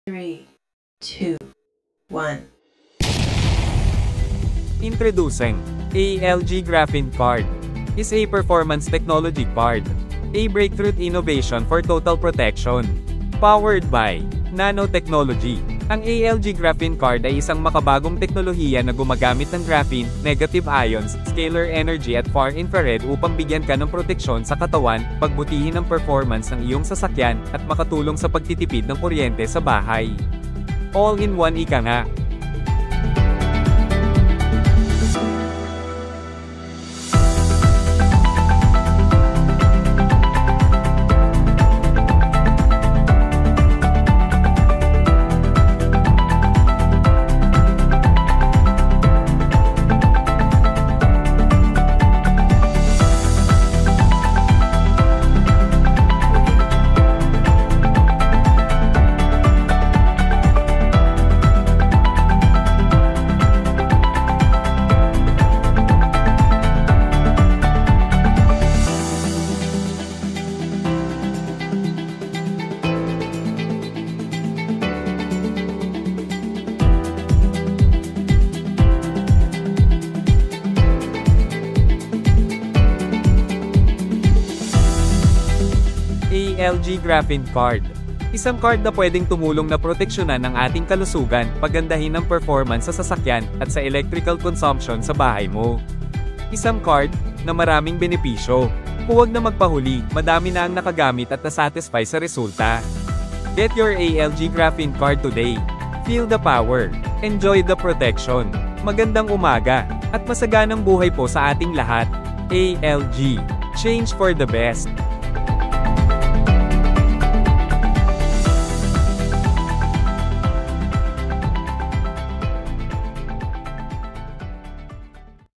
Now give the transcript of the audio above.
3, 2, 1. Introducing ALG Graphene Card is a performance technology card, a breakthrough innovation for total protection. Powered by nanotechnology. Ang ALG Graphene Card ay isang makabagong teknolohiya na gumagamit ng graphene, negative ions, scalar energy at far infrared upang bigyan ka ng proteksyon sa katawan, pagbutihin ang performance ng iyong sasakyan, at makatulong sa pagtitipid ng kuryente sa bahay. All-in-one ika nga. ALG Graphene Card. Isang card na pwedeng tumulong na proteksyonan ang ating kalusugan, pagandahin ang performance sa sasakyan, at sa electrical consumption sa bahay mo. Isang card na maraming benepisyo. Huwag na magpahuli, madami na ang nakagamit at nasatisfy sa resulta. Get your ALG Graphene Card today. Feel the power. Enjoy the protection. Magandang umaga, at masaganang buhay po sa ating lahat. ALG. Change for the best.